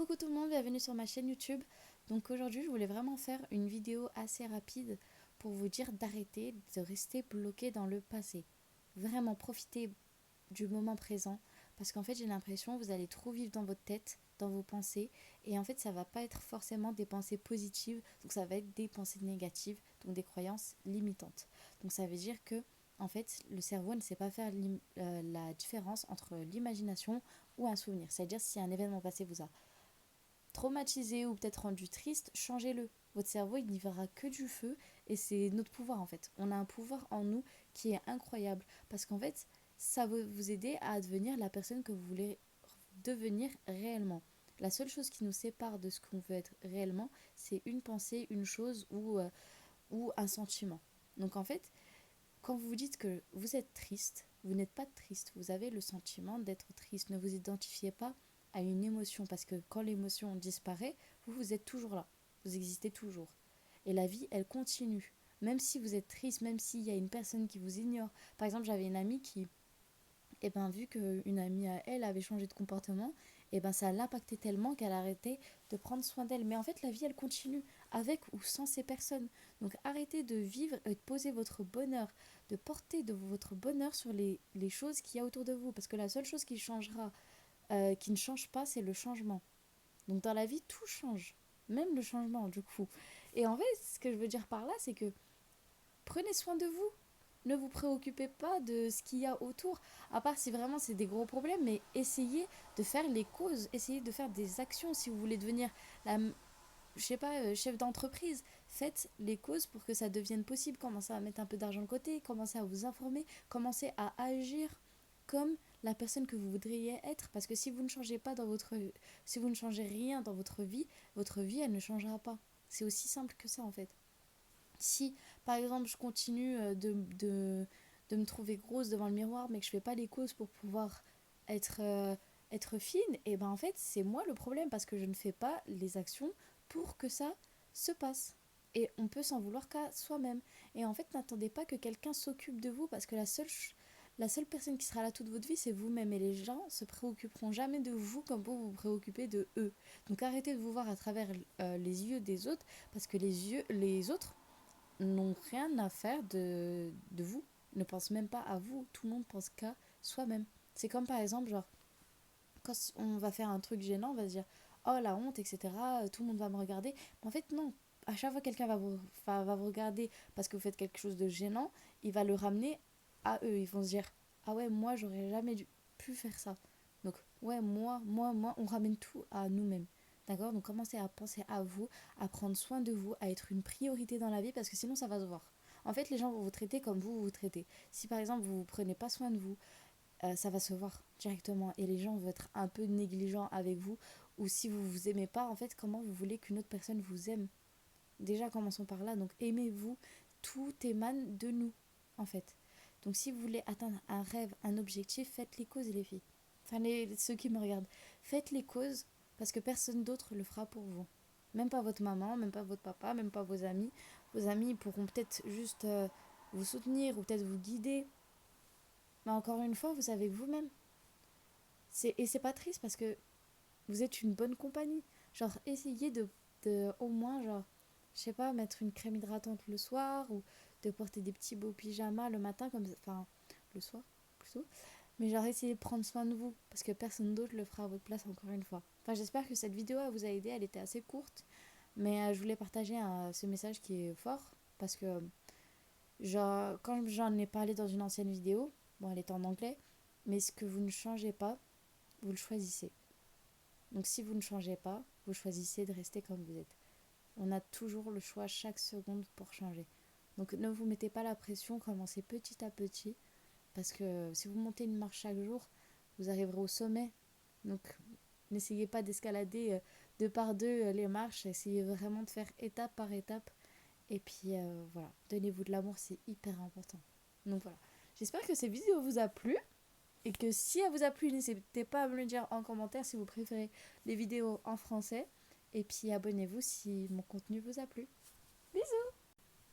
Coucou tout le monde, bienvenue sur ma chaîne YouTube. Donc aujourd'hui je voulais vraiment faire une vidéo assez rapide pour vous dire d'arrêter de rester bloqué dans le passé. Vraiment profiter du moment présent parce qu'en fait j'ai l'impression que vous allez trop vivre dans votre tête, dans vos pensées et en fait ça va pas être forcément des pensées positives, donc ça va être des pensées négatives, donc des croyances limitantes. Donc ça veut dire que en fait le cerveau ne sait pas faire la différence entre l'imagination ou un souvenir. C'est-à-dire si un événement passé vous a traumatisé ou peut-être rendu triste, changez-le. Votre cerveau, il n'y verra que du feu et c'est notre pouvoir en fait. On a un pouvoir en nous qui est incroyable parce qu'en fait, ça va vous aider à devenir la personne que vous voulez devenir réellement. La seule chose qui nous sépare de ce qu'on veut être réellement, c'est une pensée, une chose ou un sentiment. Donc en fait, quand vous vous dites que vous êtes triste, vous n'êtes pas triste, vous avez le sentiment d'être triste. Ne vous identifiez pas à une émotion parce que quand l'émotion disparaît, vous êtes toujours là, vous existez toujours. Et la vie, elle continue. Même si vous êtes triste, même s'il y a une personne qui vous ignore. Par exemple, j'avais une amie qui, vu qu'une amie à elle avait changé de comportement, ça l'impactait tellement qu'elle arrêtait de prendre soin d'elle. Mais en fait, la vie, elle continue, avec ou sans ces personnes. Donc arrêtez de vivre et de poser votre bonheur, de porter de votre bonheur sur les choses qu'il y a autour de vous. Parce que la seule chose qui changera, qui ne change pas, c'est le changement. Donc dans la vie, tout change. Même le changement, du coup. Et en fait, ce que je veux dire par là, c'est que prenez soin de vous. Ne vous préoccupez pas de ce qu'il y a autour, à part si vraiment c'est des gros problèmes, mais essayez de faire les causes, essayez de faire des actions si vous voulez devenir la, je sais pas, chef d'entreprise. Faites les causes pour que ça devienne possible. Commencez à mettre un peu d'argent de côté, commencez à vous informer, commencez à agir comme la personne que vous voudriez être. Parce que si vous ne changez pas dans votre, si vous ne changez rien dans votre vie elle ne changera pas. C'est aussi simple que ça en fait. Si, par exemple, je continue de me trouver grosse devant le miroir, mais que je fais pas les causes pour pouvoir être, être fine, et ben en fait, c'est moi le problème parce que je ne fais pas les actions pour que ça se passe. Et on peut s'en vouloir qu'à soi-même. Et en fait, n'attendez pas que quelqu'un s'occupe de vous parce que la seule personne qui sera là toute votre vie, c'est vous-même. Et les gens se préoccuperont jamais de vous comme vous vous préoccupez de eux. Donc arrêtez de vous voir à travers les yeux des autres parce que les autres n'ont rien à faire de vous, ne pensent même pas à vous, tout le monde pense qu'à soi-même. C'est comme par exemple, genre, quand on va faire un truc gênant, on va se dire, oh la honte, etc., tout le monde va me regarder. Mais en fait, non. À chaque fois que quelqu'un va vous regarder parce que vous faites quelque chose de gênant, il va le ramener à eux. Ils vont se dire, ah ouais, moi, j'aurais jamais pu faire ça. Donc, ouais, moi, on ramène tout à nous-mêmes. D'accord? Donc, commencez à penser à vous, à prendre soin de vous, à être une priorité dans la vie parce que sinon, ça va se voir. En fait, les gens vont vous traiter comme vous traitez. Si par exemple, vous ne prenez pas soin de vous, ça va se voir directement et les gens vont être un peu négligents avec vous. Ou si vous vous aimez pas, en fait, comment vous voulez qu'une autre personne vous aime? Déjà, commençons par là. Donc, aimez-vous. Tout émane de nous, en fait. Donc, si vous voulez atteindre un rêve, un objectif, faites les causes, les filles. Enfin, ceux qui me regardent. Faites les causes parce que personne d'autre le fera pour vous. Même pas votre maman, même pas votre papa, même pas vos amis. Vos amis pourront peut-être juste vous soutenir ou peut-être vous guider. Mais encore une fois, vous savez vous-même. Et c'est pas triste parce que vous êtes une bonne compagnie. Genre, essayez de au moins, genre, je sais pas, mettre une crème hydratante le soir ou de porter des petits beaux pyjamas le matin, comme ça. Enfin, le soir, plutôt. Mais genre, essayez de prendre soin de vous parce que personne d'autre le fera à votre place, encore une fois. Enfin, j'espère que cette vidéo vous a aidé. Elle était assez courte. Mais je voulais partager ce message qui est fort parce que, genre, quand j'en ai parlé dans une ancienne vidéo, bon, elle était en anglais, mais ce que vous ne changez pas, vous le choisissez. Donc si vous ne changez pas, vous choisissez de rester comme vous êtes. On a toujours le choix chaque seconde pour changer. Donc ne vous mettez pas la pression, commencez petit à petit. Parce que si vous montez une marche chaque jour, vous arriverez au sommet. Donc n'essayez pas d'escalader deux par deux les marches. Essayez vraiment de faire étape par étape. Et puis voilà, donnez-vous de l'amour, c'est hyper important. Donc voilà, j'espère que cette vidéo vous a plu. Et que si elle vous a plu, n'hésitez pas à me le dire en commentaire si vous préférez les vidéos en français. Et puis abonnez-vous si mon contenu vous a plu.